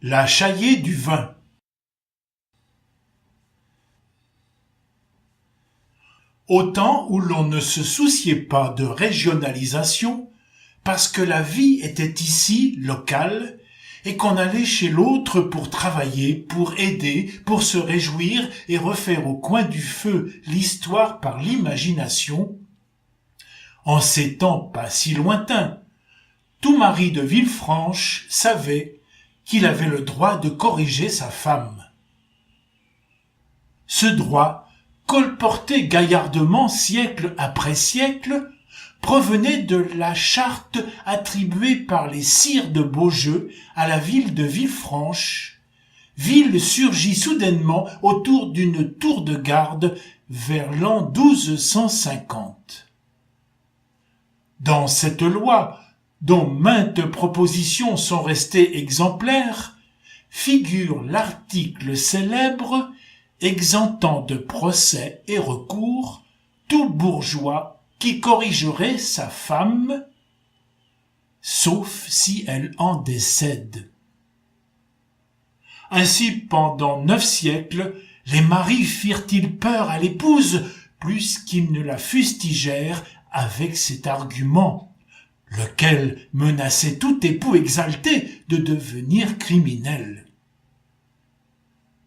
La Chaillée du vin. Au temps où l'on ne se souciait pas de régionalisation, parce que la vie était ici locale, et qu'on allait chez l'autre pour travailler, pour aider, pour se réjouir et refaire au coin du feu l'histoire par l'imagination, en ces temps pas si lointains, tout mari de Villefranche savait qu'il avait le droit de corriger sa femme. Ce droit, colporté gaillardement siècle après siècle, provenait de la charte attribuée par les sires de Beaujeu à la ville de Villefranche, ville surgie soudainement autour d'une tour de garde vers l'an 1250. Dans cette loi, dont maintes propositions sont restées exemplaires, figure l'article célèbre exemptant de procès et recours tout bourgeois qui corrigerait sa femme, sauf si elle en décède. Ainsi, pendant 9 siècles, les maris firent-ils peur à l'épouse plus qu'ils ne la fustigèrent avec cet argument, lequel menaçait tout époux exalté de devenir criminel.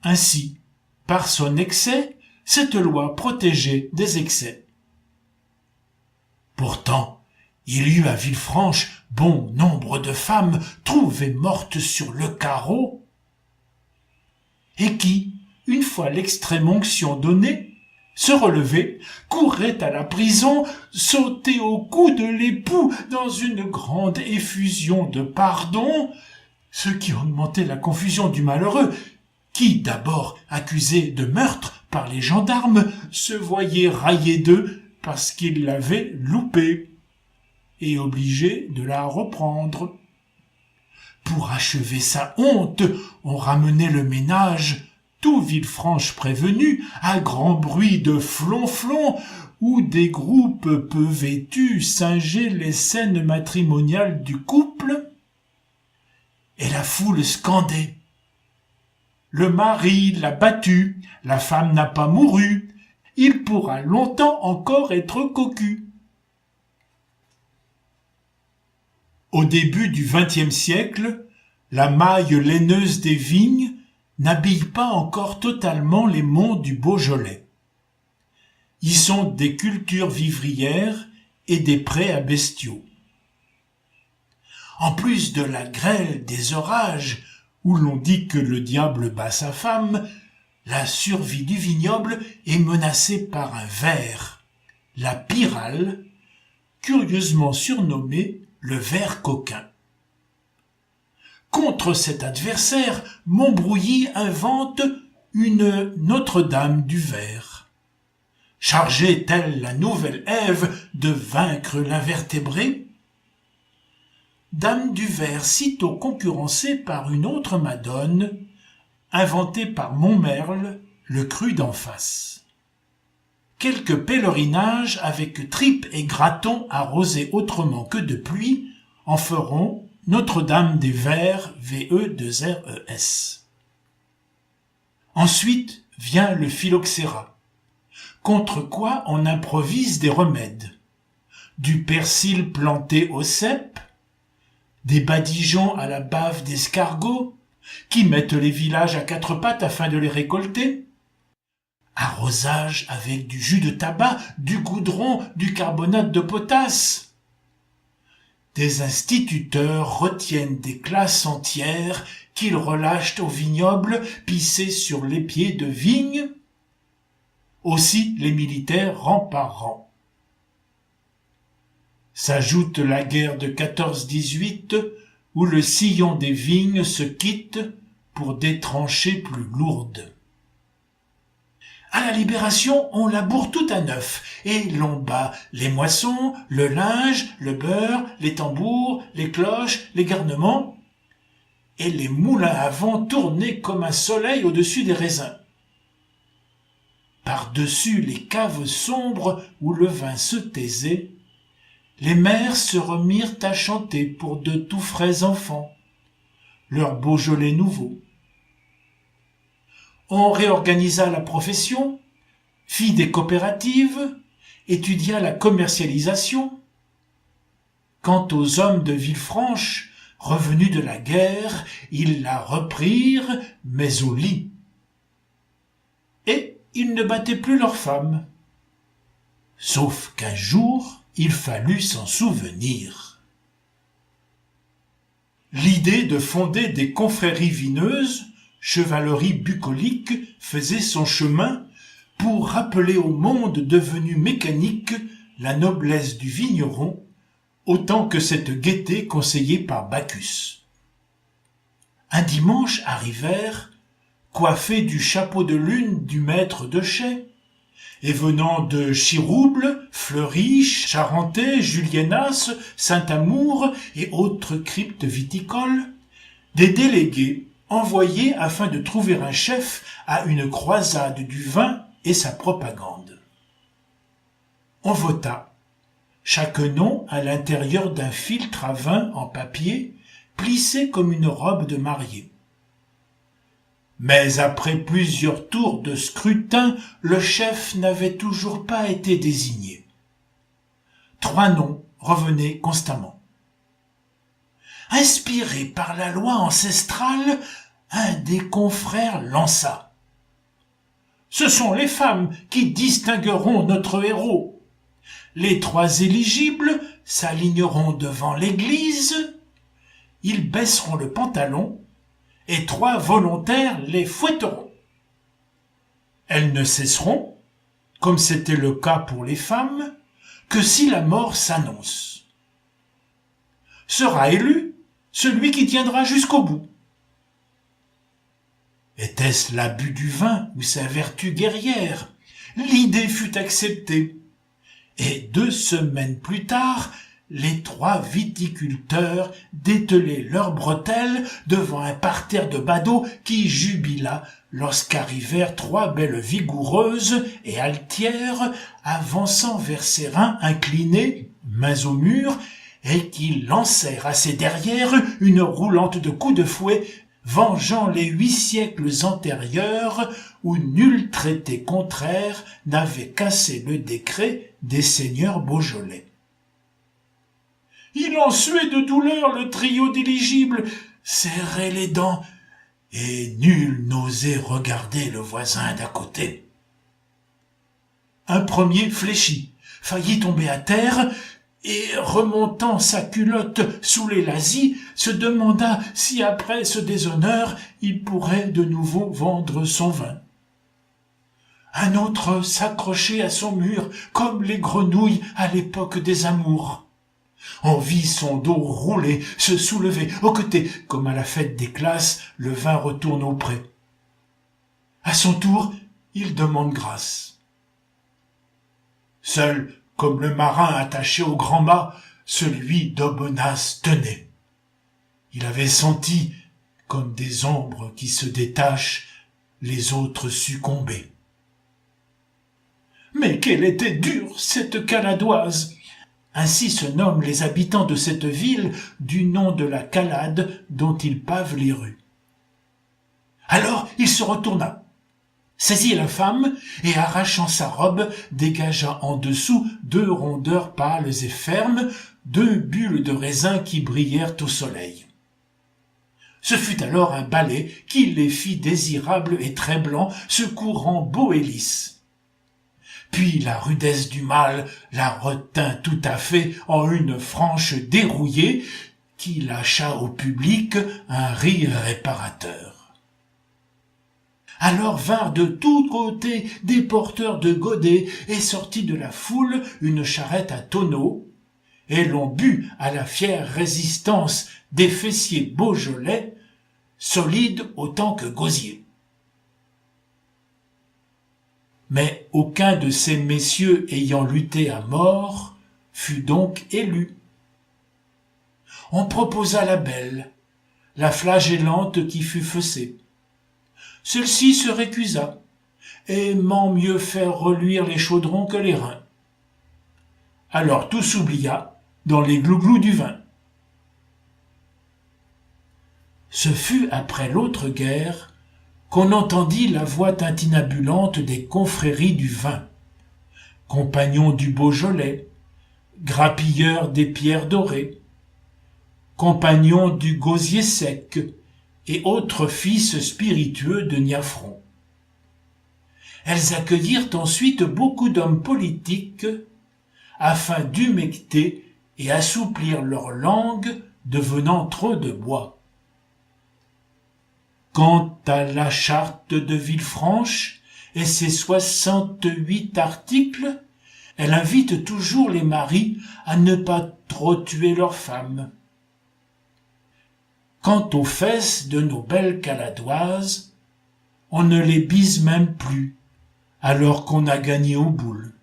Ainsi, par son excès, cette loi protégeait des excès. Pourtant, il y eut à Villefranche bon nombre de femmes trouvées mortes sur le carreau, et qui, une fois l'extrême-onction donnée, se relevaient, couraient à la prison, sautaient au cou de l'époux dans une grande effusion de pardon, ce qui augmentait la confusion du malheureux, qui, d'abord accusé de meurtre par les gendarmes, se voyait raillé d'eux parce qu'il l'avait loupée, et obligé de la reprendre. Pour achever sa honte, on ramenait le ménage, tout Villefranche prévenu, à grand bruit de flonflon, où des groupes peu vêtus singeaient les scènes matrimoniales du couple, et la foule scandait. Le mari l'a battue, la femme n'a pas mouru, il pourra longtemps encore être cocu. Au début du XXe siècle, la maille laineuse des vignes n'habille pas encore totalement les monts du Beaujolais. Y sont des cultures vivrières et des prés à bestiaux. En plus de la grêle des orages, où l'on dit que le diable bat sa femme, la survie du vignoble est menacée par un ver, la pyrale, curieusement surnommée le ver coquin. Contre cet adversaire, Montbrouilly invente une Notre-Dame du ver. Chargée telle la nouvelle Ève de vaincre l'invertébré, Dame du ver sitôt concurrencée par une autre Madone, inventée par Montmerle, le cru d'en face. Quelques pèlerinages avec tripes et gratons arrosés autrement que de pluie en feront Notre-Dame des Vers, VE2RES. Ensuite vient le phylloxéra, contre quoi on improvise des remèdes. Du persil planté au cep, des badigeons à la bave d'escargot, qui mettent les villages à 4 pattes afin de les récolter, arrosage avec du jus de tabac, du goudron, du carbonate de potasse. Des instituteurs retiennent des classes entières qu'ils relâchent au vignoble pissés sur les pieds de vigne, aussi les militaires rang par rang. S'ajoute la guerre de 14-18, où le sillon des vignes se quitte pour des tranchées plus lourdes. À la Libération, on laboure tout à neuf, et l'on bat les moissons, le linge, le beurre, les tambours, les cloches, les garnements, et les moulins à vent tournaient comme un soleil au-dessus des raisins. Par-dessus les caves sombres où le vin se taisait, les mères se remirent à chanter pour de tout frais enfants. leur Beaujolais nouveau. On réorganisa la profession, fit des coopératives, étudia la commercialisation. Quant aux hommes de Villefranche, revenus de la guerre, ils la reprirent, mais au lit. Et ils ne battaient plus leurs femmes. Sauf qu'un jour, il fallut s'en souvenir. L'idée de fonder des confréries vineuses, chevalerie bucolique, faisait son chemin pour rappeler au monde devenu mécanique la noblesse du vigneron, autant que cette gaieté conseillée par Bacchus. Un dimanche arrivèrent, coiffés du chapeau de lune du maître de chais, et venant de Chirouble, Fleury, Charentais, Julienas, Saint-Amour et autres cryptes viticoles, des délégués envoyés afin de trouver un chef à une croisade du vin et sa propagande. On vota, chaque nom à l'intérieur d'un filtre à vin en papier, plissé comme une robe de mariée. Mais après plusieurs tours de scrutin, le chef n'avait toujours pas été désigné. 3 noms revenaient constamment. Inspiré par la loi ancestrale, un des confrères lança: « Ce sont les femmes qui distingueront notre héros. Les 3 éligibles s'aligneront devant l'église, ils baisseront le pantalon, et 3 volontaires les fouetteront. Elles ne cesseront, comme c'était le cas pour les femmes, que si la mort s'annonce. Sera élu celui qui tiendra jusqu'au bout. » Était-ce l'abus du vin ou sa vertu guerrière? L'idée fut acceptée. Et 2 semaines plus tard, les 3 viticulteurs dételaient leurs bretelles devant un parterre de badauds qui jubila lorsqu'arrivèrent 3 belles vigoureuses et altières avançant vers ces reins inclinés, mains au mur, et qui lancèrent à ses derrières une roulante de coups de fouet vengeant les 8 siècles antérieurs où nul traité contraire n'avait cassé le décret des seigneurs Beaujolais. Il en suait de douleur, le trio d'éligibles serrait les dents, et nul n'osait regarder le voisin d'à côté. Un premier fléchit, faillit tomber à terre, et remontant sa culotte sous les lazis, se demanda si après ce déshonneur il pourrait de nouveau vendre son vin. Un autre s'accrochait à son mur comme les grenouilles à l'époque des amours. On vit son dos rouler, se soulever, hoqueter, comme à la fête des classes, le vin retourne au pré. À son tour, il demande grâce. Seul, comme le marin attaché au grand mât, celui d'Aubenas tenait. Il avait senti, comme des ombres qui se détachent, les autres succomber. Mais qu'elle était dure, cette caladoise! Ainsi se nomment les habitants de cette ville du nom de la Calade dont ils pavent les rues. Alors il se retourna, saisit la femme et arrachant sa robe, dégagea en dessous 2 rondeurs pâles et fermes, 2 bulles de raisin qui brillèrent au soleil. Ce fut alors un balai qui les fit désirables et très blancs, se courant beaux et lisses. Puis la rudesse du mal la retint tout à fait en une franche dérouillée qui lâcha au public un rire réparateur. Alors vinrent de tous côtés des porteurs de godets et sortit de la foule une charrette à tonneaux, et l'on but à la fière résistance des fessiers beaujolais, solides autant que gosiers. Mais aucun de ces messieurs ayant lutté à mort fut donc élu. On proposa la belle, la flagellante qui fut fessée. Celle-ci se récusa, aimant mieux faire reluire les chaudrons que les reins. Alors tout s'oublia dans les glouglous du vin. Ce fut après l'autre guerre qu'on entendit la voix tintinabulante des confréries du vin, compagnons du Beaujolais, grappilleurs des pierres dorées, compagnons du gosier sec et autres fils spiritueux de Niafron. Elles accueillirent ensuite beaucoup d'hommes politiques afin d'humecter et assouplir leur langue devenant trop de bois. Quant à la charte de Villefranche et ses 68 articles, elle invite toujours les maris à ne pas trop tuer leurs femmes. Quant aux fesses de nos belles caladoises, on ne les bise même plus, alors qu'on a gagné aux boules.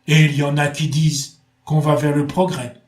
Et il y en a qui disent qu'on va vers le progrès.